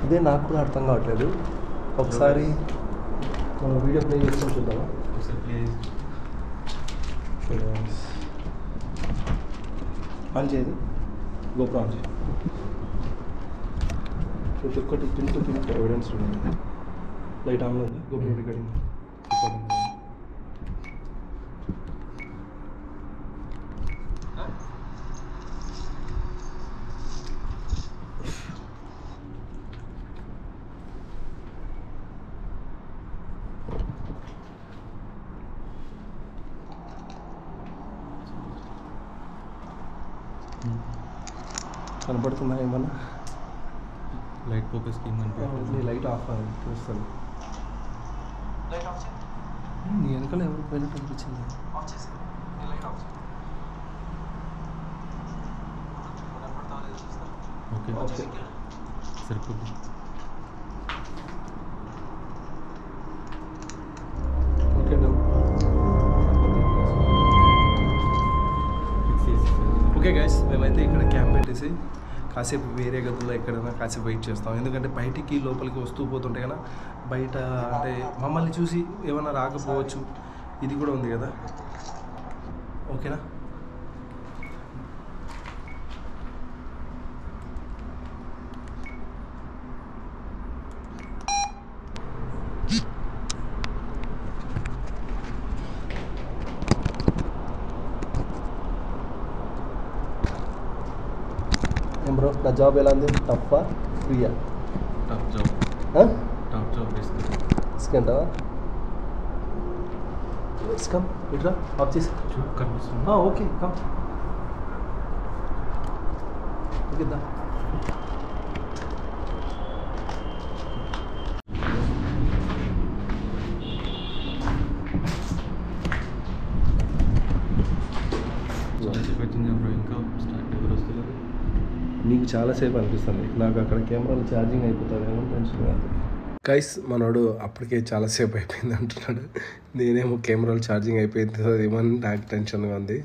ఇదే నాకు కూడా అర్థం కావట్లేదు. ఒకసారి మనం వీడియో ప్లే చేసుకొని చూద్దామా? ఆన్ చేయదు, గోప్రో ఆన్ చేయి. ప్రతి ఒక్కటి పిన్ టు పిన్ ఎవిడెన్స్ ఉంది. లైట్ ఆన్లో ఉంది, గోప్రో రికార్డింగ్. కనపడుతుందా ఏమన్నా? లైట్ ఫోకస్ నీ లైట్ ఆఫ్ చూస్తాను. నీ వెనకాల ఎవరు పోయినట్టు అనిపించింది. ఓకే ఓకే సరిపోతుంది. Okay done. ఓకే గైస్, మేమైతే ఇక్కడ క్యాంప్ పెట్టేసి కాసేపు వేరే గదుల్లో ఎక్కడైనా కాసేపు వెయిట్ చేస్తాం. ఎందుకంటే బయటికి లోపలికి వస్తూ పోతుంటే కదా బయట అంటే మమ్మల్ని చూసి ఏమైనా రాకపోవచ్చు, ఇది కూడా ఉంది కదా. ఓకేనా? ఏం బ్రో, నా జాబ్ ఎలా ఉంది? టఫా ఫ్రీయా? టాప్ జాబ్ రిస్క్ అంటావా? కమ్ ఇట్లా ఆఫ్ చేసి కనిపిస్తుంది. Okay come. ఓకే దా. ఇంకా స్టార్ట్ ఎవరు వస్తున్నారు? నీకు చాలాసేపు అనిపిస్తుంది, నాకు అక్కడ కెమెరాలు ఛార్జింగ్ అయిపోతుందేమో టెన్షన్ కాదు. గైస్ మనోడు అప్పటికే చాలాసేపు అయిపోయింది అంటున్నాడు. నేనేమో కెమెరాలు ఛార్జింగ్ అయిపోయింది ఏమో నాకు టెన్షన్గా ఉంది.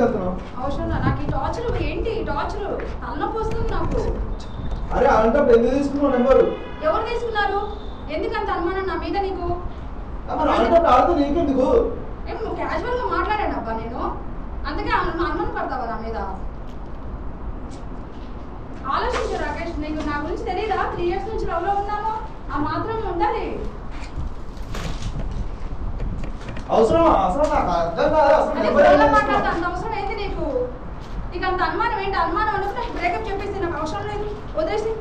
అవుతుందా? అరే అలాంటప్పుడు ఎందుకు తీసుకున్నావు నెంబరు? ఎవరు తీసుకున్నారు? ఎందుకంత అనుమానం నా మీద నీకు? నీకెందుకు? నువ్వు క్యాజువల్ గా మాట్లాడాను అబ్బా నేను, అందుకే అనుమానం పడతావా నా మీద? ఆలోచించు రాకేష్, నీకు నా గురించి తెలీదా? 3 years నుంచి లవ్ లో ఉన్నాను, ఆ మాత్రం ఉండాలి. అవసరమా? అసలు నాకు అర్థం కాదు. మాట్లాడతా అంత అవసరం ఏంటి నీకు? నీకు అంత అనుమానం ఏంటి? అనుమానం అనుకుని నాకు బ్రేకప్ చెప్పేసి నాకు అవసరం లేదు, వదిలేసి.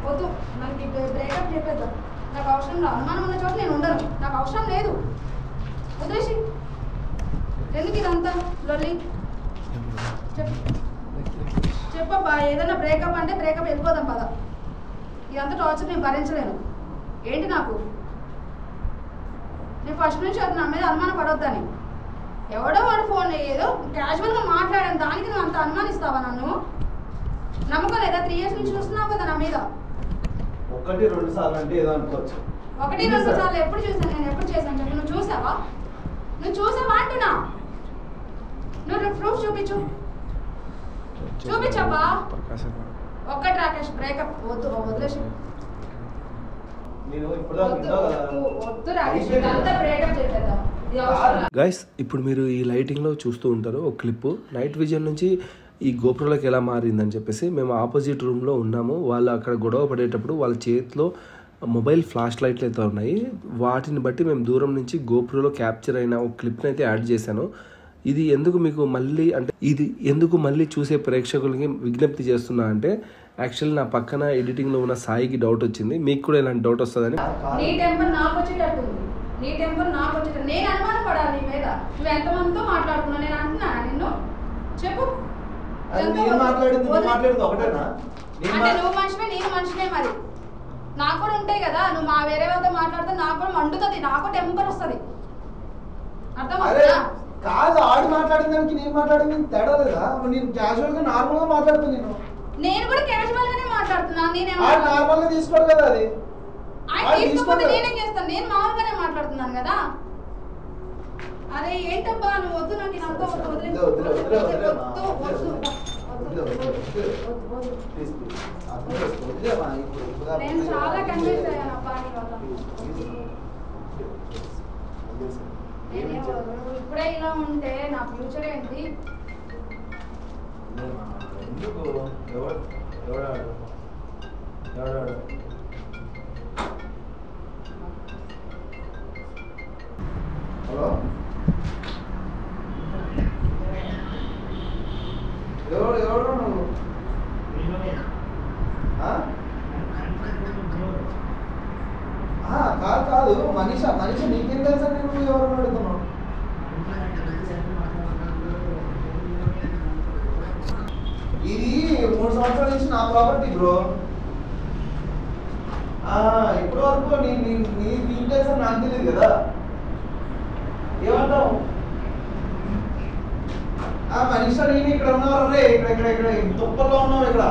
వద్దు, నాకు బ్రేకప్ చెప్పేద్దాం, నాకు అవసరం లేదు. అనుమానం ఉన్న చోట నేను ఉండను, నాకు అవసరం లేదు, వదిలేసి. ఎందుకు ఇదంతా లొల్లి? చెప్పబ్బా, ఏదైనా బ్రేకప్ అంటే బ్రేకప్ వెళ్ళిపోదాం పద. ఇదంతా టార్చర్ నేను భరించలేను. ఏంటి నాకు? నేను ఫస్ట్ నుంచి అది నా మీద అనుమానం పడొద్దని. ఎవడో వాడు ఫోన్ ఏదో క్యాజువల్గా మాట్లాడాను, దానికి నువ్వు అంత అనుమానిస్తావా నన్ను? నమ్మకం లేదా? 3 years నుంచి చూస్తున్నావు కదా నా మీద. 1-2 సార్లు అంటే ఏదో అనుకోవచ్చు. 1-2 సార్లు ఎప్పుడు చూసాను నేను? ఎప్పుడు చేశాను చెప్పి? నువ్వు చూసావా? నువ్వు చూసావా అంటున్నా? నువ్వు ప్రూఫ్ చూపించు, చూపించబ్బా. ఒక్కటి రాకేష్, బ్రేకప్ వద్దు, వదిలేసి. గైస్ ఇప్పుడు మీరు ఈ లైటింగ్లో చూస్తూ ఉంటారు ఒక క్లిప్. నైట్ విజన్ నుంచి ఈ గోప్రోలోకి ఎలా మారిందని చెప్పేసి మేము ఆపోజిట్ రూమ్లో ఉన్నాము. వాళ్ళు అక్కడ గొడవ పడేటప్పుడు వాళ్ళ చేతిలో మొబైల్ ఫ్లాష్ లైట్లు అయితే ఉన్నాయి. వాటిని బట్టి మేము దూరం నుంచి గోప్రోలో క్యాప్చర్ అయిన ఒక క్లిప్ని అయితే యాడ్ చేశాను. ఇది ఎందుకు మీకు మళ్ళీ అంటే ఇది ఎందుకు మళ్ళీ చూసే ప్రేక్షకులకి విజ్ఞప్తి చేస్తున్నా అంటే యాక్చువల్లీ నా పక్కన ఎడిటింగ్లో ఉన్న సాయికి డౌట్ వచ్చింది, మీకు కూడా ఇలాంటి డౌట్ వస్తుందని. నీ టెంపర్ నాకు వచ్చేటట్టు ఉంది, నీ టెంపర్ నాకు వచ్చేటట్టు. నేను అనుమానం పడాలి నీ మీద. నువ్వు ఎంతమందితో మాట్లాడుతున్నావు నేను అంటున్నా నిన్ను చెప్పు. నేను మాట్లాడింది ఒకటేనా? అంటే నువ్వు మనిషివే నేను మనిషినే, మరి నాకు కూడా ఉంటాయి కదా. నువ్వు మా వేరే వాళ్ళతో మాట్లాడితే నాకు కూడా మండుతుంది, నాకు టెంపర్ వస్తుంది. అర్థమవుతుందా? కాదు, ఆడి మాట్లాడిన దానికి నేను మాట్లాడింది తేడా లేదా? నేను క్యాజువల్ గా నార్మల్ గా మాట్లాడుతున్నా. నేను కూడా క్యాజువల్ గానే మాట్లాడుతున్నా. నార్మల్ గా తీసుకోడు కదా అది. ఆయన తీసుకోకపోతే నేనేం చేస్తాను? నేను మామూలుగానే మాట్లాడుతున్నాను కదా. అరే ఏంటబ్బా నువ్వు వద్దు, నాకు ఇదంతా నేను చాలా కన్విన్స్ అయ్యాను అబ్బా నీ వల్ల. ఇప్పుడే ఇలా ఉంటే నా ఫ్యూచర్ ఏంటి? హలో, ఎవరు నువ్వు? కాదు మనిష నీకేం తెలుసా? నేను ఎవరు అడుగుతున్నావు? ఇది 3 సంవత్సరాల నుంచి నా ప్రాపర్టీ బ్రో. ఇప్పటి వరకు నీకు తెలుసా? నాకు తెలియదు కదా. ఏమంటావు? మనిషి నేను ఇక్కడ ఉన్నారు రే, ఇక్కడ తుప్పల్లో ఉన్నావు. ఇక్కడ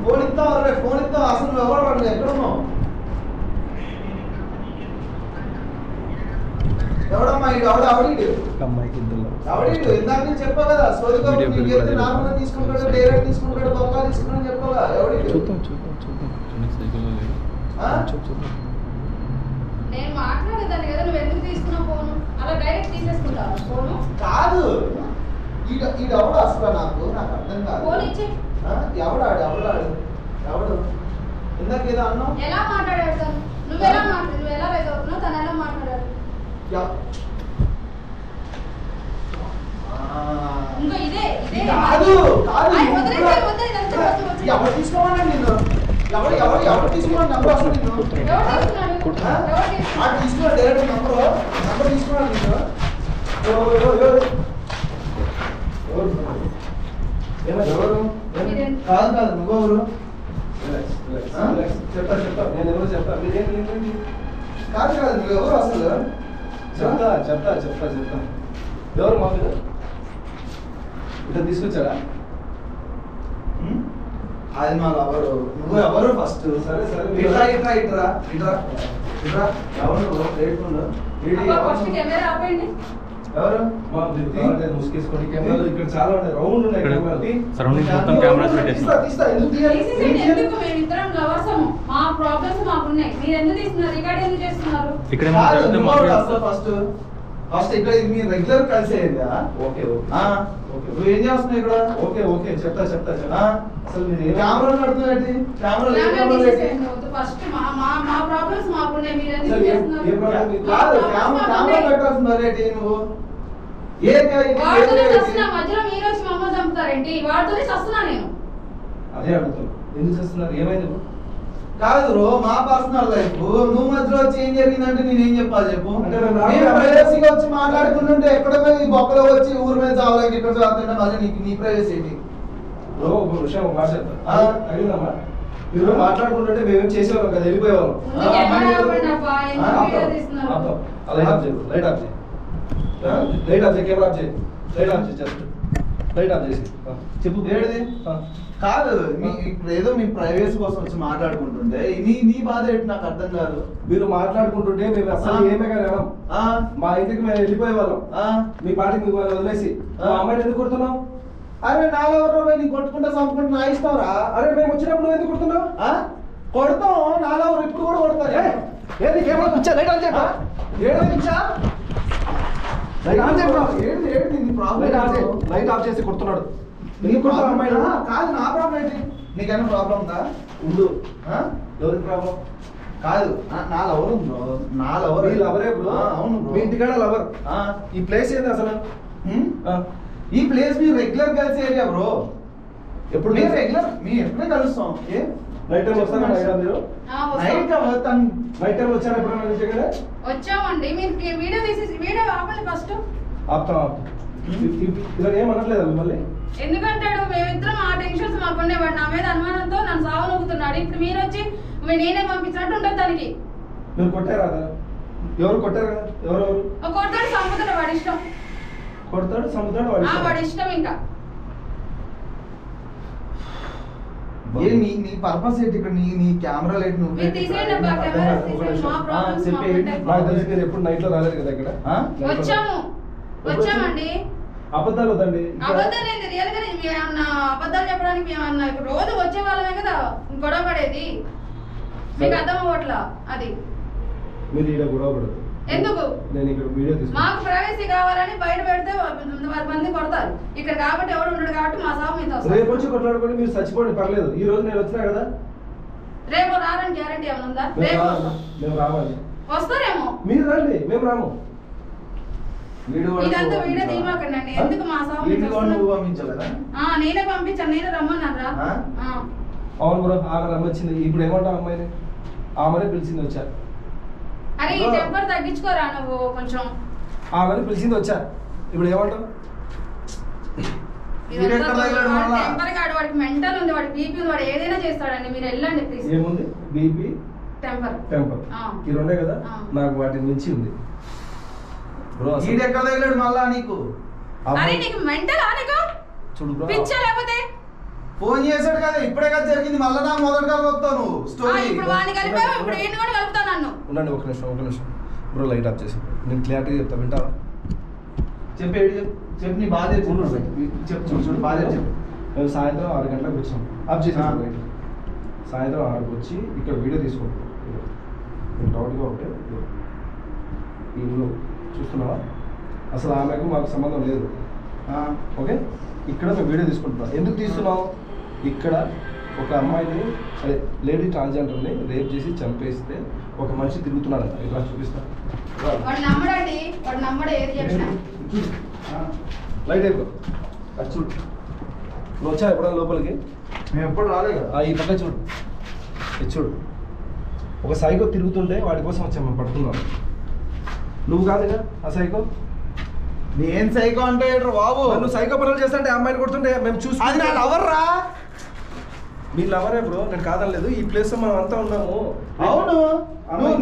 ఫోన్ ఇస్తావు రే, ఫోన్ ఇస్తావు. అసలు నువ్వు ఎవరు వాడు? ఎక్కడ ఉన్నావు? ఎవడమ్మా ఇడు? ఆవిడీడు ఇందాక నేను చెప్పావు కదా. సోదిగా నీకైతే నార్మల్గా తీసుకుంటాడు, డైరెక్ట్ తీసుకుంటాడు, బొక్క తీసుకుంటాడు చెప్పావు కదా. ఎవడీడు? నేను మాట్లాడేదాన్ని కదా, నువ్వు ఎందుకు తీసుకున్నావు ఫోను? అలా డైరెక్ట్ తీసేసుకుంటావు ఫోను? కాదు, ఈడెవడు అసలు? నాకు అర్థం కాదు. ఫోన్ ఇచ్చే ఎవడు ఇందాక ఏదో అన్నావు. ఎలా మాట్లాడాడు తను? నువ్వు ఎలా రైజ్ అవుతున్నావు? తను ఎలా మాట్లాడాడు? ఇంకా ఇదే కాదు వదిలేసి ఎవరు తీసుకోమన్నా నిన్ను? ఎవరు తీసుకోమని నంబర్ అసలు నిన్ను? తీసుకున్నాడు డైరెక్ట్ నంబర్ తీసుకున్నాడు నిన్ను. కాదు నువ్వెవరు? చెప్తా నేను ఎవరు చెప్తా. కాదు నువ్వెవరు అసలు? చెప్తా ఎవరు? మా మీద ఇట్లా తీసుకొచ్చాడా? అది మా ఎవరు? నువ్వు ఎవరు ఫస్ట్? సరే ఇట్రా ఎవరు నువ్వు? ఫస్ట్ కెమెరా ఆపండి. ఎవరు? ముసుకేసుకోండి. కెమెరాలు ఇక్కడ చాలా ఉన్నాయి, రౌండ్ ఉన్నాయి కెమెరాలు. సరౌండింగ్ మొత్తం కెమెరాస్ పెట్టేస్తాం. ఎందుకు మేమిద్దరం లవర్సము, మా ప్రాబ్లమ్స్ మాకున్నాయి. మీరు ఎందుకు తీస్తున్నారు? రికార్డ్ ఎందుకు చేస్తున్నారు? ఇక్కడ ఫస్ట్ ఇక్కడ మీ రెగ్యులర్ కలిసేదా? ఓకే నువ్వు ఏం చేస్తున్నావు ఇక్కడ? ఓకే చెప్తా అసలు మీరు కెమెరా నడుతున్నది? ఫస్ట్ మా ప్రాబ్లమ్స్ మాకున్నాయి. మీరు ఎందుకు చేస్తున్నారు? కెమెరా పెట్టాల్సిన మరేంటి నువ్వు? వాడుతూనే వస్తున్నా, మధ్యలో మీరు వచ్చి మమ్మల్ని చంపుతారేంటి? వాడుతూనే వస్తున్నా నేను. అదే అడుగుతాను, ఎందుకు చేస్తున్నారు? ఏమైంది? కాదు బ్రో, మా పర్సనల్ లైఫ్ నువ్వు మధ్యలో వచ్చి ఏం జరిగిందంటే నేనేం చెప్పాలి చెప్పు? అంటే ప్రైవసీగా వచ్చి మాట్లాడుకుంటుంటే ఎక్కడ ఈ బొక్కలో వచ్చి ఊరి మీద చావాలి ఇక్కడ చాలుతుంటే మళ్ళీ నీ ప్రైవసీ ఏంటి? ఒక విషయం ఒక మాట చెప్తాను, అడిగిందమ్మా. మీరు మాట్లాడుకుంటుంటే మేమేం చేసేవాళ్ళం కదా, వెళ్ళిపోయేవాళ్ళం. లైట్ ఆఫ్ చేయి, కెమెరా ఆఫ్ చేయి, లైట్ ఆఫ్ చేసి చెప్పు. ఏడిది? కాదు ఇప్పుడు ఏదో మీ ప్రైవసీ కోసం వచ్చి మాట్లాడుకుంటుంటే నీ బాధ ఏంటి నాకు అర్థం కాదు. మీరు మాట్లాడుకుంటుంటే మేము అసలు ఏమే కానీ మా ఇంటికి మేము వెళ్ళిపోయేవాళ్ళం. మీ పాటికి మీకు వదిలేసి అమ్మాయిని ఎందుకు కొడుతున్నావు? అరే నాలుగు రూపాయలు నీకు కొట్టుకుంటా చంపుకుంటా నా ఇష్టంరా. అరే మేము వచ్చినప్పుడు ఎందుకు కొడుతున్నావు? కొడతాం, నాలుగు ఇప్పుడు కూడా కొడతారు. ఏది కెమెరా పిచ్చా? లైట్ ఆన్ చేయరా? లైట్ ఆఫ్ చేసి కొడుతున్నాడు. కాదు నా ప్రాబ్లం ఏంటి? నీకైనా ప్రాబ్లం ఉందా? ఉండు. ఎవరికి ప్రాబ్లం? కాదు నా లవర్ బ్రో, నా లవర్. మీ లవరే బ్రో? అవును బ్రో. మీ ఇంటికాడ లవర్? ఈ ప్లేస్ ఏంది అసలు? ఈ ప్లేస్ మీ రెగ్యులర్ కలిసే ఏరియా బ్రో. ఎప్పుడు మీరు రెగ్యులర్ మీ ఎప్పుడే కలుస్తాం. ఏ నైట్ టైం వస్తారా మీరు? నైట్ నైట్ టైం వచ్చారా ఎప్పుడైనా నిజంగానే? వచ్చామండి. మీరు వీడియో తీసేసి వీడియో ఆపండి ఫస్ట్. ఆపుతాం. ఇలా ఏమనట్లేదా మిమ్మల్ని? ఎందుకంటాడు? మేమిద్దరం ఆ టెన్షన్స్ మాకుండే. వాడు నా మీద అనుమానంతో నన్ను సావనొక్కుతున్నాడు. ఇప్పుడు మీరు వచ్చి నేనే పంపించినట్టు ఉంటుంది దానికి. మీరు కొట్టారా కదా? ఎవరు కొట్టారు కదా? ఎవరెవరు కొడతాడు? సముద్రం వాడి ఇష్టం. కొడతాడు సముద్రాడు వాడి ఇష్టం. ఇంకా నీ పర్పస్ ఏంటి ఇక్కడ? నీ కెమెరా లైట్ నువ్వు మీరు తీసేయండి అబ్బా, కెమెరాస్ తీసేయండి. మా ప్రాబ్లమ్స్ మాకు ఉంటాయి. నాకు తెలిసి మీరు ఎప్పుడు నైట్ లో రాలేదు కదా ఇక్కడ? వచ్చామండి. అబద్ధాలు వద్దండి. అబద్ధాలు ఏంటి? రియల్ గా మేమన్నా అబద్ధాలు చెప్పడానికి మేమన్నా ఇప్పుడు రోజు వచ్చే వాళ్ళమే కదా గొడవ పడేది. మీకు అర్థం అవ్వట్లా అది. మీరు ఇక్కడ గొడవ పడదు. ఎందుకు? నేను ఇక్కడ వీడియో తీసుకున్నాను. మాకు ప్రైవసీ కావాలని బయట పెడితే 10 మంది కొడతారు. ఇక్కడ కాబట్టి ఎవరు ఉండడు కాబట్టి మా సాగు మీద రేపు వచ్చి కొట్లాడుకోండి, మీరు చచ్చిపోండి పర్లేదు. ఈ రోజు నేను వచ్చినా కదా. రేపు రారని గ్యారంటీ ఏమైనా ఉందా? రేపు మేము రావాలి. వస్తారేమో. మీరు రండి, మేము రాము. ఇదంతా వీడియో తీయమాకండి. ఎందుకు మా సాగు మీద నేనే పంపించాను. నేనే రమ్మన్నారా? అవును బ్రో, ఆమె రమ్మొచ్చింది. ఇప్పుడు ఏమంటావు అమ్మాయిని? ఆమెనే పిలిచింది వచ్చా. అరే ఈ టెంపర్ తగ్గించుకోరా నువ్వు కొంచెం. ఆమెనే పిలిచింది వచ్చా. ఇప్పుడు ఏమంటావు? టెంపర్ గాడు వాడికి మెంటల్ ఉంది, వాడి బీపీ ఉంది, వాడు ఏదైనా చేస్తాడండి. మీరు వెళ్ళండి ప్లీజ్. ఏముంది? బీపీ టెంపర్ ఈ రెండే కదా? నాకు వాటి నుంచి ఉంది బ్రో. ఎక్కడ తగిలాడు మళ్ళా నీకు? అరే నీకు మెంటల్ నీకు? చూడు బ్రో, పిచ్చా లేకపోతే ఫోన్ చేశాడు కదా, ఇప్పుడే కదా జరిగింది. మళ్ళా నా మొదటి కలుపుతాను స్టోరీ. ఇప్పుడు వాడిని కలిపావు, ఇప్పుడు ఏంటి కూడా కలుపుతావు నన్ను. ఉండండి ఒక నిమిషం బ్రో. లైట్ ఆఫ్ చేసి నేను క్లారిటీగా చెప్తా, వింటావా? చెప్పేది చెప్పు. నీ బాధ చెప్పు. చూడు బాధ చెప్పు. మేము సాయంత్రం 6 గంటలకు వచ్చాం. ఆఫ్ చేసాం. సాయంత్రం 6కి వచ్చి ఇక్కడ వీడియో తీసుకుంటాం. నేను డౌట్గా ఉంటే ఇల్లు చూస్తున్నావా? అసలు ఆమెకు మాకు సంబంధం లేదు. ఓకే, ఇక్కడ మేము వీడియో తీసుకుంటున్నాం. ఎందుకు తీస్తున్నాం? ఇక్కడ ఒక అమ్మాయిని, అదే లేడీ ట్రాన్స్జెండర్ని రేప్ చేసి చంపేస్తే ఒక మనిషి తిరుగుతున్నాడంట. ఇలా చూపిస్తా. వాడు నమ్మడండి, వాడు నమ్మడు ఏది చెప్పినా. లైట్ అయిపో. అది చూడు. నువ్వు వచ్చా ఎప్పుడైనా లోపలికి? మేము ఎప్పుడు రాలే కదా. ఈ పక్క చూడు, ఇది చూడు. ఒక సైకో తిరుగుతుంటే వాడి కోసం వచ్చాం మేము, పడుతున్నాం. నువ్వు కాదుగా ఆ సైకో? నేను సైకో అంటే బాబు? నువ్వు సైకో పనులు చేస్తుంటే అమ్మాయిని కొడుతుంటే మేము చూసి. అది నా లవర్ రా. మీ లవరే బ్రో, నేను కాదనలేదు. ఈ ప్లేస్ లో మనం అంతా ఉన్నాము. అవును,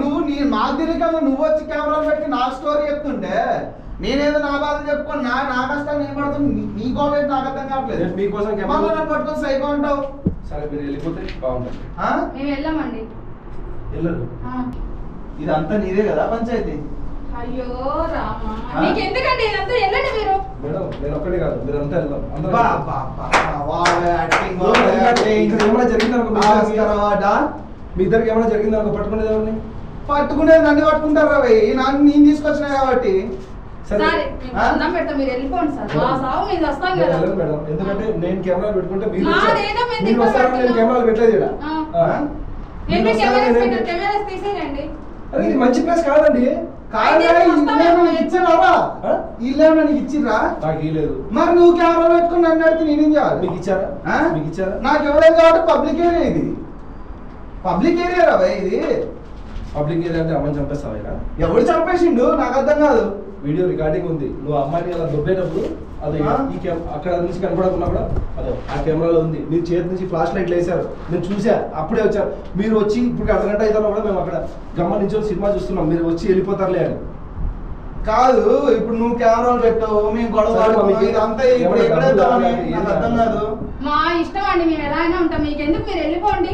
నువ్వు నాకు తెలియక నువ్వు వచ్చి కెమెరాలు పెట్టి నా స్టోరీ చెప్తుంటే నేనేదో నా బాధ చెప్పుకొని నా కష్టాలు నేను పడుతుంది. నీ గవర్నమెంట్ నాకు అర్థం కావట్లేదు. మీకోసం నన్ను పట్టుకొని సైకో అంటావు. సరే మీరు వెళ్ళిపోతే బాగుంటుంది. మేము వెళ్ళామండి. వెళ్ళరు. ఇదంతా నీదే కదా పంచాయతీ. అయ్యో రామా, నీకు ఎందుకండి ఇదంతా? వెళ్ళండి మీరు. మేడం నేను ఒక్కడే కాదు, మీరు అంతా వెళ్దాం. ఏమైనా జరిగిందనుకో, మీ ఇద్దరికి ఏమైనా జరిగిందనుకో, పట్టుకునేది ఎవరిని? పట్టుకునేది నన్ను పట్టుకుంటారు రా. నన్ను నేను తీసుకొచ్చినా కాబట్టి. సరే దండం పెడతా, మీరు వెళ్ళిపోండి సార్. మా సాగు మీద వస్తాం కదా మేడం. ఎందుకంటే నేను కెమెరాలు పెట్టుకుంటే మీరు మాదేదో వస్తారని నేను కెమెరాలు పెట్టలేదు ఇక్కడ. కెమెరాస్ తీసేయండి. అది మంచి ప్లేస్ కాదండి. ఇచ్చిరా? ఇల్లేమన్నా నీకు ఇచ్చిరా? నాకు ఇవ్వలేదు. మరి నువ్వు కెమెరా పెట్టుకుని నన్ను అడిగితే నేనేం చేయాలి? మీకు ఇచ్చారా? మీకు ఇచ్చారా? నాకు ఎవరైనా కాబట్టి పబ్లిక్ ఏరియా ఇది. పబ్లిక్ ఏరియా రా భయ్ ఇది. పబ్లిక్ ఏరియా అంటే అమ్మని చంపేస్తావా? ఎవడు చంపేసిండు నాకు అర్థం కాదు. వీడియో రికార్డింగ్ ఉంది. నువ్వు అమ్మాయిని అలా దొబ్బేటప్పుడు అది ఈ అక్కడ నుంచి కనపడకున్నా కూడా అదే ఆ కెమెరాలో ఉంది. మీరు చేతి నుంచి ఫ్లాష్ లైట్లు వేసారు, నేను చూసా. అప్పుడే వచ్చారు. మీరు వచ్చి ఇప్పుడు అర్ధగంట అవుతాం కూడా మేము అక్కడ గమనించి సినిమా చూస్తున్నాం. మీరు వచ్చి వెళ్ళిపోతారులే అని కాదు. ఇప్పుడు నువ్వు కెమెరాలు పెట్టావు, మేము గొడవ అర్థం కాదు. మా ఇష్టం అండి, మేము ఎలా అయినా ఉంటాం. మీకు ఎందుకు? మీరు వెళ్ళిపోండి.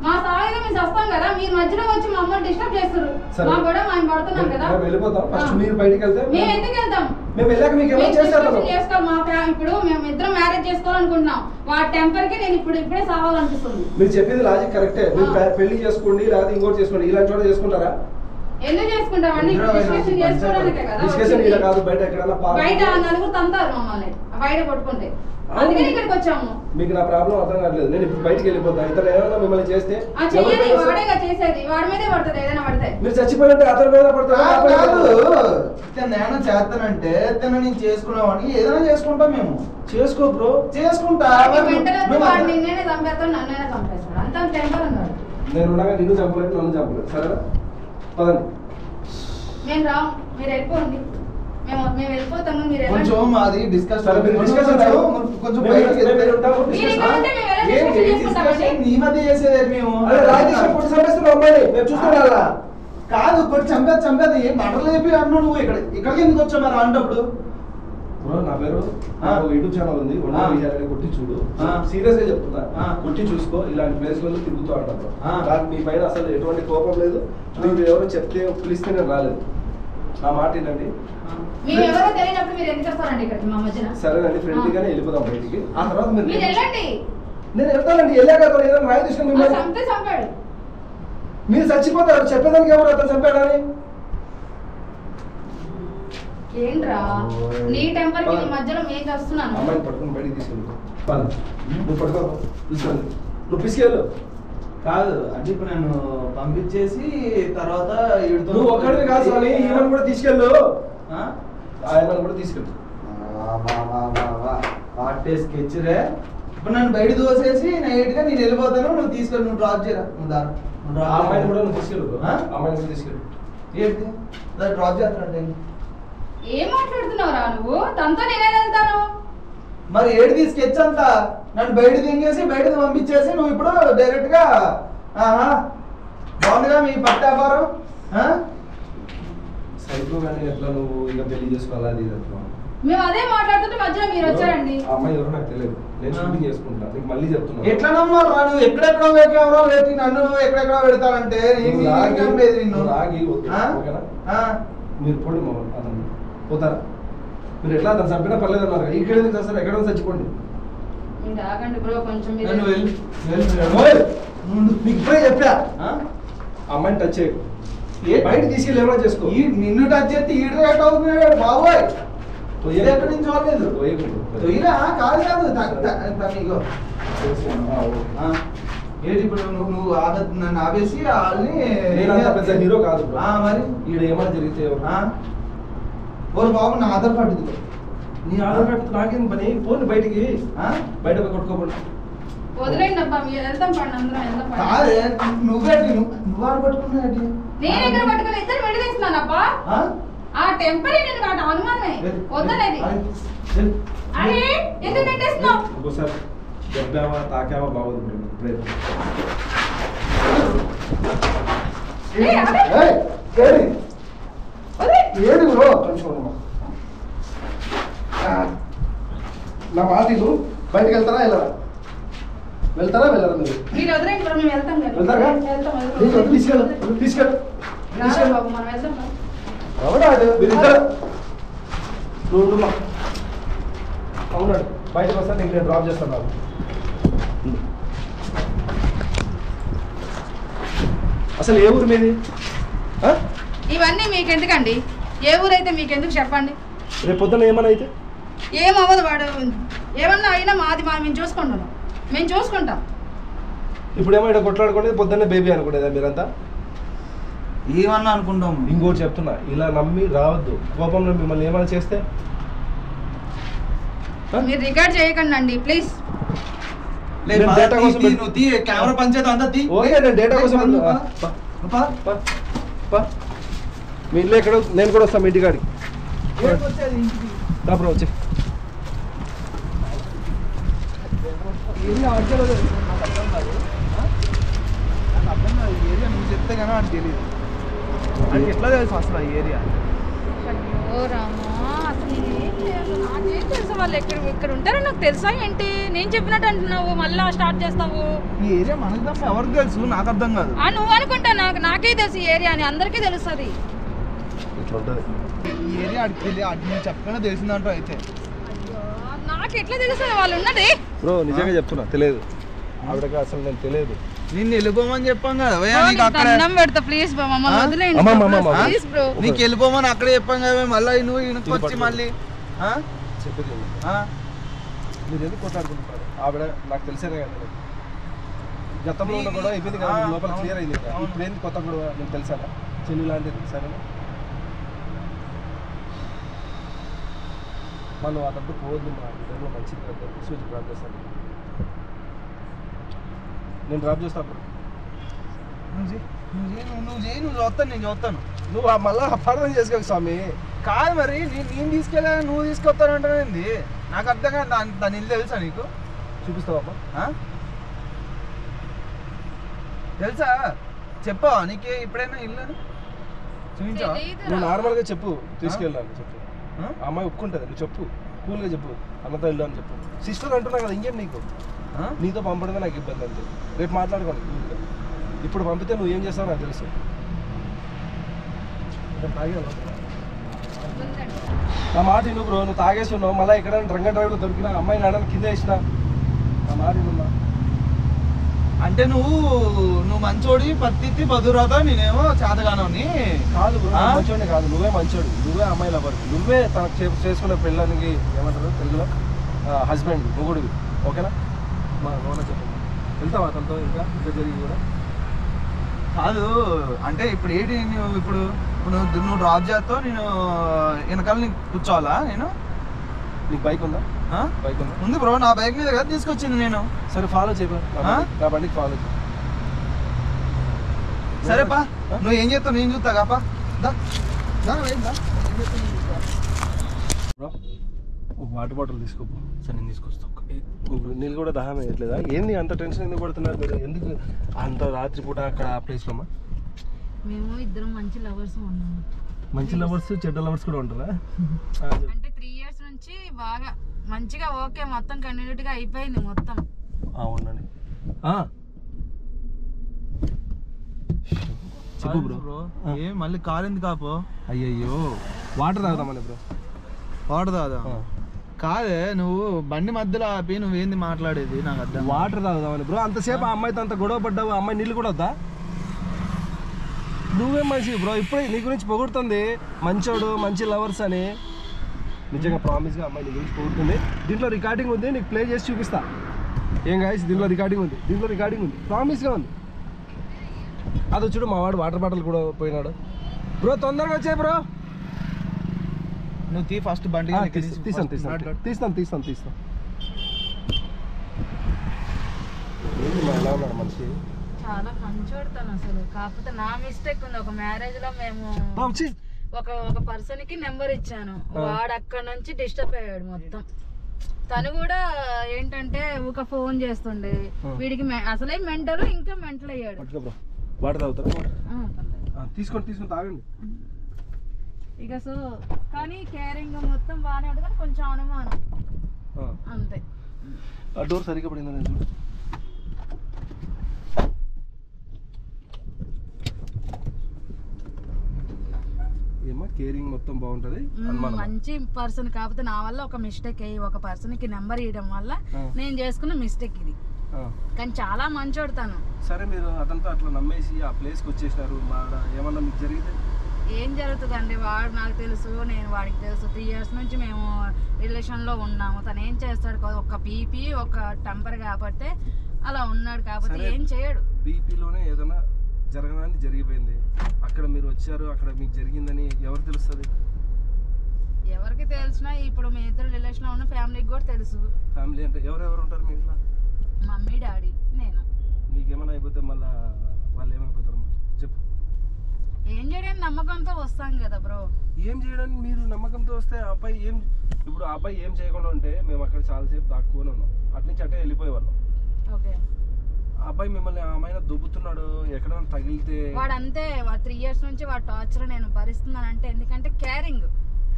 మా సాయిగా మేము వస్తాం కదా, మీరు మధ్యలో వచ్చి మమ్మల్ని డిస్టర్బ్ చేస్తారు. మా కూడా మేము పడుతున్నాం కదా. వెళ్ళిపోతాం. ఫస్ట్ మీరు బయటికి వెళ్తే మేము ఎందుకు వెళ్తాం? మేము వెళ్ళాక మీకు ఏమైనా చేస్తాం. ఇప్పుడు మేము ఇద్దరం మ్యారేజ్ చేసుకోవాలనుకుంటున్నాం. వాడి టెంపర్ కి నేను ఇప్పుడే సావాలనిపిస్తుంది. మీరు చెప్పింది లాజిక్ కరెక్టే. మీరు పెళ్లి చేసుకోండి, లేకపోతే ఇంకోటి చేసుకోండి. ఇలాంటి వాడు చేసుకుంటారా? ఎందుకు చేసుకుంటామండి? డిస్కషన్ చేసుకోవడానికే కదా. డిస్కషన్ ఇలా కాదు, బయట ఎక్కడైనా బయట నలుగురు తంతారు మమ్మల్ని బయట కొట్టుకుంటే. అందుకే ఇక్కడికి వచ్చాము. మీకు నా ప్రాబ్లం అర్థం కావట్లేదు. నేను ఇప్పుడు బయటికి వెళ్ళిపోతా. ఇతను ఏమైనా మిమ్మల్ని చేస్తే చెయ్యది వాడేగా చేసేది, వాడి మీదే పడుతుంది ఏదైనా పడితే. మీరు చచ్చిపోయింటే అతని మీద పడతారు. నేను చేస్తానంటే నేను చేసుకున్నామని ఏదైనా చేసుకుంటాం మేము. చేసుకో బ్రో, చేసుకుంటా. వాడు నిన్నే చంపేస్తాడు, నన్నైనా చంపేస్తాడు. అంత టెంపర్ అన్నాడు. నేను ఉండగా నిన్ను చంపలేదు, నన్ను చంపలేదు. సరేనా? పదండి. మేము రాము, మీరు వెళ్ళిపోండి. మేము వెళ్ళిపోతాము. మీరు కొంచెం మాది డిస్కస్ సరే, మీరు discussion కొంచెం మేము బయటికి మేము వెళ్తే- ఉంటాము. మీరు ఇక్కడ ఉంటే మేము ఎలా ఏంటి discussion చేసుకుంటామండి? discussion నీ మధ్య చేసేది మేము. అరే రాజేశ్వరి కొట్టి చంపేస్తున్నావు అమ్మాయిని. మేము చూస్తున్నారా? కాదు కొట్టి చంపేది ఏం బట్టలు చెప్పి అన్నావు నువ్వు. ఇక్కడికి ఎందుకు వచ్చావు మరి అంటప్పుడు? బ్రో నా పేరు యూట్యూబ్ ఛానల్ ఉంది, కొట్టి చూడు. ఆ. సీరియస్ గా చెప్తున్నా. ఆ. కొట్టి చూసుకో. ఇలాంటి ప్లేస్ లో తిరుగుతూ ఉంటాను. ఆ. నాకు మీ పైన అసలు ఎటువంటి కోపం లేదు. మీరు ఎవరు చెప్తే పిలిస్తే నేను రాలేదు. నా మాట ఏంటండి? మేము ఎవరో తెలియనప్పుడు మీరు ఎందుకు వస్తారండి ఇక్కడికి మా మధ్యన? సరేనండి, ఫ్రెండ్లీగానే వెళ్ళిపోదాం బయటికి. ఆ తర్వాత మీరు మీరు వెళ్ళండి. నేను వెళ్తానండి. వెళ్ళాక అతను ఏదైనా రాయి తీసుకుని మిమ్మల్ని చంపితే చంపాడు. మీరు చచ్చిపోతారు. చెప్పేదానికి ఎవరు అతను చంపాడని? ఏంట్రా నీ టెంపర్ కి నీ మధ్యలో మేము చేస్తున్నాను. అమ్మాయిని పట్టుకుని బయటికి తీసుకెళ్ళి నువ్వు పట్టుకో, తీసుకెళ్ళు. నువ్వు తీసుకెళ్ళు. కాదు అంటే ఇప్పుడు నన్ను పంపించేసి తర్వాత ఈవిడతో- నువ్వు ఒక్కడివి కాదు స్వామి, ఈమెను కూడా తీసుకెళ్ళు. ఆ? ఆయనను కూడా తీసుకెళ్ళు. వాటే స్కెచ్ రే. ఇప్పుడు నన్ను బయట దోసేసి నైట్ గా నేను వెళ్ళిపోతాను. నువ్వు తీసుకెళ్ళి నువ్వు డ్రాప్ చేయరా. నువ్వు దా. నువ్వు ఆ డ్రాప్ అమ్మాయిని కూడా నువ్వు తీసుకెళ్ళు. ఆ? అమ్మాయిని కూడా తీసుకెళ్ళు. ఏంటి డ్రాప్ చేస్తానంటే ఏం మాట్లాడుతున్నావురా నువ్వు? తనతో నేనే వెళ్తాను. మరి ఏడిది స్కెచ్ అంతా నన్ను బయట దింగేసి బయటకు పంపించేసి నువ్వు ఇప్పుడు డైరెక్ట్ గా ఆహా బాగుందిగా మీ పట్టు వ్యాపారం. సైకో కానీ ఎట్లా నువ్వు ఇక పెళ్లి చేసుకోవాలి అది ఇది అంటున్నావు. మేము అదే మాట్లాడుతుంటే మధ్యలో మీరు వచ్చారండి. ఆ అమ్మాయి ఎవరో నాకు తెలియదు. నేను షూటింగ్ చేసుకుంటా. నీకు మళ్ళీ చెప్తున్నా. ఎట్లా నమ్మాలి రా నువ్వు? ఎక్కడెక్కడో కెమెరా పెట్టి నన్ను ఎక్కడెక్కడో పెడతానంటే నువ్వు నిన్ను రాగి వద్దు. ఆ? ఓకేనా? ఆ? మీరు పోండి మా అతను పోతారా? మీరు ఎట్లా అతను చంపినా పర్లేదు అన్నారు. ఇక్కడ ఎందుకు చేస్తారు? ఎక్కడ చచ్చిపోండి. మీరు ఆగండి బ్రో కొంచెం. మీరు నన్ను వెళ్ళు. ఓయ్! నీకు ఇప్పుడే చెప్పా. ఆ? అమ్మాయిని టచ్ చేయకు. ఏ? బయట తీసుకెళ్ళి ఏమైనా చేసుకో. నిన్ను టచ్ చేస్తే ఈడు రేట్ అవుతున్నాడు బాబోయ్. తొయ్యకు. ఇది ఎక్కడి నుంచి చూడలేదు. తొయ్యకు. తొయ్యరా? కాదు ఇగో. ఆ, ఆ? ఏంటి ఇప్పుడు నువ్వు నన్ను ఆపేసి వాళ్ళని నేను అంత పెద్ద హీరో కాదు బ్రో. మరి ఈడ ఏమైనా జరిగితే ఎవరు? ఓరు బాబు నా ఆధార్ కార్డు ఇదిగో. నీ ఆధార్ కార్డు నాకేం పని? పోండి బయటికి. బయట పోయి కొట్టుకోబడి. వదిలేండి అబ్బా, మీరు వెళ్తాం పండి, అందరం వెళ్దాం పండి. కాదే నువ్వేంటి నువ్వు ఆడ పట్టుకున్నావు. నేను ఎక్కడ పట్టుకుని ఇద్దరు విడదీస్తున్నాను అబ్బా. ఆ టెంపరీ నేను వాటి అనుమానమే వద్దనేది. అరే ఎందుకు నెట్టేస్తున్నావు? ఇంకోసారి దెబ్బావా తాకావా బాగోదు బ్రో. ఇప్పుడే ఏడు బ్రో. నా మాటలు బయటకు వెళ్తారా వెళ్ళరా? వెళ్తారా వెళ్ళరా? మీరు మీరు వదిలేండి బ్రో, మేము వెళ్తాం కదా. వెళ్తారా? వెళ్తాం తీసుకెళ్ళు తీసుకెళ్ళు రాదు తీసుకెళ్ళు. బాబు, మనం వెళ్తాం కదా. అవునాడు మీరిద్దరు నువ్వు అవునాడు బయటకు వస్తా. నేను డ్రాప్ చేస్తాను. నాకు అసలు ఏ ఊరు మీది? ఇవన్నీ మీకెందుకండి? ఏ ఊరైతే మీకెందుకు చెప్పండి. రేపు పొద్దున్న ఏమన్నా అయితే ఏమవ్వదు, వాడు ఏమన్నా అయినా మాది మేము చూసుకుంటాం. మేము చూసుకుంటాం. ఇప్పుడు ఏమో ఇక్కడ కొట్లాడుకునేది పొద్దున్నే బేబీ అనుకునేదా మీరంతా? ఏమన్నా అనుకుంటాం. ఇంకోటి చెప్తున్నా, ఇలా నమ్మి రావద్దు. కోపంలో మిమ్మల్ని ఏమైనా చేస్తే మీరు రికార్డ్ చేయకండి అండి ప్లీజ్. నేను డేటా కోసం కెమెరా పనిచేద్దాం అంతా తీ. ఓకే నేను డేటా కోసం మీ ఇల్లు ఎక్కడ? నేను కూడా వస్తాను మీ ఇంటికాడికి. బ్రో వచ్చి చెప్తే కానీ అని తెలియదు. అంటే ఎట్లా తెలుసు అసలు ఆ ఏరియా? అయ్యో రామా, అసలు ఏం లేదు. నాకేం తెలుసు వాళ్ళు ఇక్కడ ఉంటారో నాకు తెలుసా ఏంటి? నేను చెప్పినట్టు అంటున్నావు, మళ్ళీ స్టార్ట్ చేస్తావు. ఈ ఏరియా మనకు తప్ప ఎవరికి తెలుసు? నాకు అర్థం కాదు. నువ్వు అనుకుంటా, నాకే తెలుసు ఈ ఏరియా అని. అందరికీ తెలుస్తుంది. ఈ ఏరియా అడిగి నేను చెప్పకుండా తెలిసిందంటూ అయితే నాకు ఎట్లా తెలుస్తుంది వాళ్ళు ఉన్నది? బ్రో నిజంగా చెప్తున్నా తెలియదు. ఆవిడకి అసలు నేను తెలియదు. నిన్ను వెళ్ళిపోమని చెప్పాం కదా. దండం పెడతా ప్లీజ్ బ్రో, మమ్మల్ని వదిలేయండి ప్లీజ్ బ్రో. నీకు వెళ్ళిపోమని అక్కడే చెప్పాం కదా. మళ్ళీ నువ్వు ఇక్కడికి వచ్చి మళ్ళీ చెప్పేది మీరు ఎందుకు కొట్లాడుకుంటున్నారు? ఆవిడ నాకు తెలిసేదే కదా, గతంలో ఉన్న గొడవ అయిపోయింది కదా, లోపల క్లియర్ అయింది కదా. ఇప్పుడు ఏంది కొత్త గొడవ? నేను తెలిసానా? చెల్లి లాంటిది, సరేనా? మనం అతను పోవద్దు, మా ఇద్దరిలో మంచిది కదా, సూచి డ్రాప్ చేస్తాను. నేను డ్రాప్ చేస్తాను. నువ్వు చూస్తాను, నేను చూస్తాను. నువ్వు మళ్ళీ అపార్థం చేసుకోకు స్వామి. కాదు మరి నేను తీసుకెళ్ళా, నువ్వు తీసుకొస్తానంటే నాకు అర్థం కాదు. దాని ఇల్లు తెలుసా నీకు? చూపిస్తావా? తెలుసా? చెప్పావా నీకే ఎప్పుడైనా ఇల్లు చూపించావా? నువ్వు నార్మల్గా చెప్పు, తీసుకెళ్ళాను చెప్పు. అమ్మాయి ఒప్పుకుంటుంది, నువ్వు చెప్పు, కూల్గా చెప్పు, అన్నతో వెళ్ళు అని చెప్పు. సిస్టర్ అంటున్నా కదా, ఇంకేం నీకు? నీతో పంపడమే నాకు ఇబ్బంది అంతే. రేపు మాట్లాడుకోండి కూల్గా. ఇప్పుడు పంపితే నువ్వు ఏం చేస్తావు నాకు తెలుసు. నా మాట నువ్వు బ్రో, నువ్వు తాగేసి ఉన్నావు, మళ్ళీ ఎక్కడైనా డ్రంక్ డ్రైవ్లో దొరికినా అమ్మాయి నాడని కింద వేసిన. నా మాట నువ్వు అంటే నువ్వు మంచోడి పత్తి బదురాతా, నేనేమో చేతగానని కాదు బ్రో. మంచోడిని కాదు, నువ్వే మంచోడు, నువ్వే అమ్మాయి లవర్, నువ్వే తనకు చేసుకునే పెళ్ళానికి ఏమంటారు తెలుగులో హస్బెండ్, మొగుడివి. ఓకేనా? మా గోన చెప్పండి, వెళ్తావా అతనితో? ఇంకా జరిగి కూడా కాదు. అంటే ఇప్పుడు ఏంటి, ఇప్పుడు నువ్వు డ్రాప్ చేస్తావు, నేను వెనకాల నీకు కూర్చోవాలా? నీకు బైక్ ఉందా? బైక్ ఉందా? ఉంది బ్రో, నా బైక్ మీద కదా తీసుకొచ్చింది నేను. సరే ఫాలో చేయబా, నా బండికి ఫాలో చేయి. సరేపా, నువ్వు ఏం చేస్తావు నేను చూస్తా కాపా. వాటర్ బాటిల్ తీసుకోపో. సరే నేను తీసుకొస్తా. నీళ్ళు కూడా దాహం వేయట్లేదా? ఏంది అంత టెన్షన్ ఎందుకు పడుతున్నారు మీరు? ఎందుకు అంత రాత్రిపూట అక్కడ ఆ ప్లేస్లో? మేము ఇద్దరం మంచి లవర్స్ ఉన్నాము. మంచి లవర్స్ చెడ్డ లవర్స్ కూడా ఉంటారా? అంటే 3 years నుంచి బాగా మంచిగా ఓకే, మొత్తం కంటిన్యూటీగా అయిపోయింది మొత్తం. అవునండి. చెప్పు బ్రో. మళ్ళీ కార్ ఎందుకు కాపో? అయ్యయ్యో, వాటర్ తాగుదామని బ్రో. వాటర్ తాదా? కాదే, నువ్వు బండి మధ్యలో ఆపి నువ్వేంది మాట్లాడేది? నాకు అర్థం. వాటర్ తాగుదామని బ్రో. అంతసేపు ఆ అమ్మాయితో అంత గొడవ పడ్డావు, అమ్మాయి నీళ్ళు కూడా వద్దా? నువ్వేం మంచి బ్రో, ఇప్పుడే నీ గురించి పొగుడుతుంది మంచోడు, మంచి లవర్స్ అని. నిజంగా ప్రామిస్గా అమ్మాయి నీ గురించి పొగుడుతుంది. దీంట్లో రికార్డింగ్ ఉంది, నీకు ప్లే చేసి చూపిస్తా. ఏం గాయస్, దీంట్లో రికార్డింగ్ ఉంది, ప్రామిస్గా ఉంది. అది చూడు, మా వాడు వాటర్ బాటిల్ కూడా పోయినాడు. బ్రో తొందరగా వచ్చాయి బ్రో. నువ్వు ఫస్ట్ బండి తీస్తాను. ఎలా ఉన్నాడు మనిషి? చాలా మంచోడతాను అసలు. కాకపోతే నా మిస్టేక్ ఉంది. ఒక మ్యారేజ్ లో మేము ఒక పర్సన్ కి నెంబర్ ఇచ్చాను, వాడు అక్కడ నుంచి డిస్టర్బ్ అయ్యాడు మొత్తం. తను కూడా ఏంటంటే ఒక ఫోన్ చేస్తుండే, వీడికి అసలే మెంటల్, ఇంకా మెంటల్ అయ్యాడు. వాటర్ తాగుతారు? తీసుకోండి తాగండి. ఇక సో కానీ కేరింగ్ మొత్తం బాగానే ఉంటుంది, కానీ కొంచెం అనుమానం అంతే. ఆ డోర్ సరిగ్గా పడిందని చూడు. ఏమో కేరింగ్ మొత్తం బాగుంటది, మంచి పర్సన్. కాకపోతే నా వల్ల ఒక మిస్టేక్ అయ్యి ఒక పర్సన్ కి నెంబర్ ఇవ్వడం వల్ల నేను చేసుకున్న మిస్టేక్ ఇది. కానీ చాలా మంచోడతాను. సరే, మీరు అతనితో అట్లా నమ్మేసి ఆ ప్లేస్కి వచ్చేసినారు, ఏమన్నా మీకు జరిగితే ఏం జరుగుతుందండి? వాడు నాకు తెలుసు, నేను వాడికి తెలుసు. 3 years నుంచి మేము రిలేషన్లో ఉన్నాము. తను ఏం చేస్తాడు? ఒక పీపీ, ఒక టెంపర్ కాబట్టి అలా ఉన్నాడు. కాబట్టి ఏం చేయడు. బీపీలోనే ఏదైనా జరగడానికి జరిగిపోయింది. అక్కడ మీరు వచ్చారు, అక్కడ మీకు జరిగిందని ఎవరు తెలుస్తుంది? ఎవరికి తెలిసినా ఇప్పుడు మీ ఇద్దరు రిలేషన్లో ఉన్న ఫ్యామిలీకి కూడా తెలుసు. ఫ్యామిలీ అంటే ఎవరెవరు ఉంటారు మీ ఇంట్లో? మమ్మీ, డాడీ, నేను. మీకేమైనా అయిపోతే మళ్ళీ వాళ్ళు ఏమైపోతారమ్మా చెప్పు. ఏం చేయడానికి నమ్మకంతో వస్తాం కదా బ్రో. ఏం చేయడానికి మీరు నమ్మకంతో వస్తే ఆ అబ్బాయి ఇప్పుడు ఆ అబ్బాయి ఏం చేయకుండా ఉంటే మేము అక్కడ చాలాసేపు దాక్కుని ఉన్నాం, అట్నుంచి అట్టే వెళ్ళిపోయేవాళ్ళం. ఓకే, ఆ అబ్బాయి మిమ్మల్ని ఆమె దుబ్బుతున్నాడు, ఎక్కడైనా తగిలితే వాడు అంతే. 3 years నుంచి వాడు టార్చర్ నేను భరిస్తున్నాను. అంటే ఎందుకంటే కేరింగ్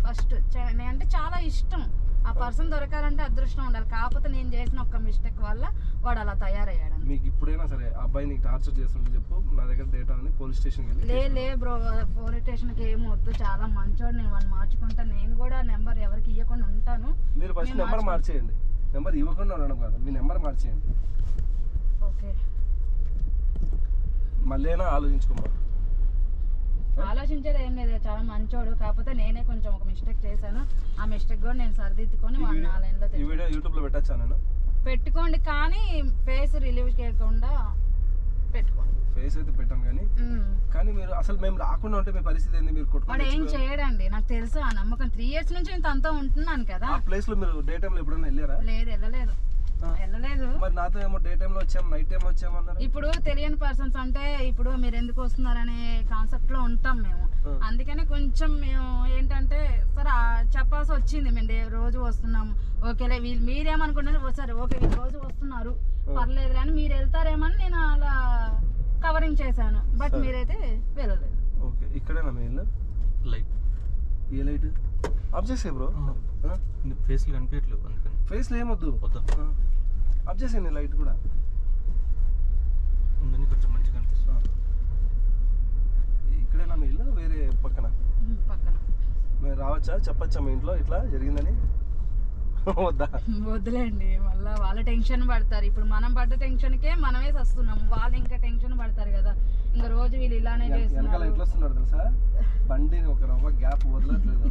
ఫస్ట్, అంటే చాలా ఇష్టం. ఆ పర్సన్ దొరకాలంటే అదృష్టం ఉండాలి. కాకపోతే నేను చేసిన ఒక్క మిస్టేక్ వల్ల వాడు అలా తయారయ్యాడు. మీకు ఇప్పుడైనా సరే అబ్బాయి నీకు టార్చర్ చేస్తుంటే చెప్పు, నా దగ్గర డేటా ఉంది, పోలీస్ స్టేషన్కి లే బ్రో, పోలీస్ స్టేషన్కి ఏం వద్దు. చాలా మంచోడు, నేను వాళ్ళు మార్చుకుంటా. నేను కూడా నెంబర్ ఎవరికి ఇవ్వకుండా ఉంటాను. మీరు ఫస్ట్ నెంబర్ మార్చేయండి. నెంబర్ ఇవ్వకుండా ఉండడం కాదు, మీ నెంబర్ మార్చేయండి. ఓకే, మళ్ళీ అయినా ఆలోచించుకోమా. ఆలోచించేది ఏం లేదు, చాలా మంచోడు. కాకపోతే నేనే కొంచెం ఒక మిస్టేక్ చేశాను. ఆ మిస్టేక్ కూడా నేను సరిదిద్దుకొని వాడిని ఆ లైన్లో ఈ వీడియో యూట్యూబ్ లో పెట్టచ్చా నేను? పెట్టుకోండి, కానీ ఫేస్ రిలీవ్ చేయకుండా పెట్టుకోండి. ఫేస్ అయితే పెట్టాను కానీ కానీ మీరు అసలు మేము రాకుండా ఉంటే మీ పరిస్థితి ఏంది? మీరు వాడు ఏం కొట్టుకొని చేయడండి, నాకు తెలుసు ఆ నమ్మకం. 3 years నుంచి నేను తనతో ఉంటున్నాను కదా. ఆ ప్లేస్ లో మీరు డే టైం లో ఎప్పుడైనా వెళ్ళారా? లేదు, వెళ్ళలేదు. మరి నాతో ఏమో డే టైం లో వచ్చాము, నైట్ టైం లో వచ్చామన్నారు. ఇప్పుడు తెలియని పర్సన్స్ అంటే ఇప్పుడు మీరు ఎందుకు వస్తున్నారనే కాన్సెప్ట్ లో ఉంటాం మేము. అందుకనే కొంచెం మేము ఏంటంటే సరే చెప్పాల్సి వచ్చింది. మేము రోజు వస్తున్నాము, ఓకేలే వీళ్ళు మీరేమనుకుంటున్నారు, సరే ఓకే వీళ్ళు రోజు వస్తున్నారు పర్లేదు అని మీరు వెళ్తారేమని నేను అలా కవరింగ్ చేశాను. బట్ మీరైతే వెళ్ళలేదు. ఓకే, ఇక్కడేనా మీ ఇల్లు? లైట్ ఏ లైట్ ఆఫ్ చేసే బ్రో? ఫేస్లు కనిపించట్లేదు అందుకని. ఫేస్ లో ఏమొద్దు, వద్దా? ఆఫ్ చేసేయండి లైట్ కూడా. ఉందని కొంచెం మంచిగా కనిపిస్తుంది. ఇక్కడేనా మీ ఇల్లు? వేరే పక్కన? పక్కన. మేము రావచ్చా, చెప్పచ్చా మీ ఇంట్లో ఇట్లా జరిగిందని? వద్దా? వద్దులేండి, మళ్ళీ వాళ్ళ టెన్షన్ పడతారు. ఇప్పుడు మనం పడ్డ టెన్షన్కే మనమే వస్తున్నాము, వాళ్ళు ఇంకా టెన్షన్ పడతారు కదా. ఇంకా రోజు వీళ్ళు ఇలానే వెనకాల చేస్తున్నారు. ఎట్లా వస్తున్నాడు తెలుసా? బండిని ఒక రవ్వ గ్యాప్ వదలట్లేదు.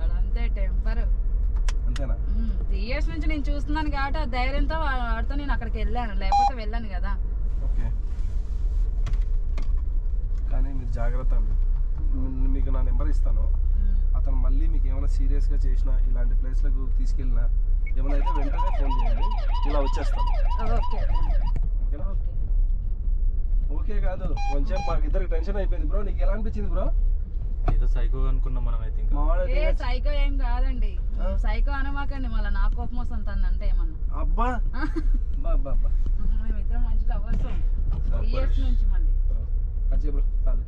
అదంతే టెంపర్. అంతేనా? 3 years నుంచి నేను చూస్తున్నాను కాబట్టి ఆ ధైర్యంతో వాడితో నేను అక్కడికి వెళ్ళాను, లేకపోతే వెళ్ళాను కదా. ఓకే, కానీ మీరు జాగ్రత్త అండి. మీకు నా నెంబర్ ఇస్తాను. అతను మళ్ళీ మీకు ఏమైనా సీరియస్గా చేసినా, ఇలాంటి ప్లేస్లకు తీసుకెళ్ళినా ఏమైనా అయితే వెంటనే ఫోన్ చేయండి, ఇలా వచ్చేస్తాను. ఓకే ఓకేనా? ఓకే కాదు, కొంచెం మాకు ఇద్దరికి టెన్షన్ అయిపోయింది బ్రో. నీకు ఎలా అనిపించింది బ్రో? ఏదో సైకో అనుకున్నాం మనం అయితే. ఇంకా ఏ సైకో ఏం కాదండి, సైకో అనమాకండి, మళ్ళీ నా కోపం వస్తుంది తను అంటే ఏమన్నా. అబ్బా బాబా, మేమిద్దరం మంచి లవర్స్ 3 years నుంచి. మళ్ళీ బ్రో చాలు.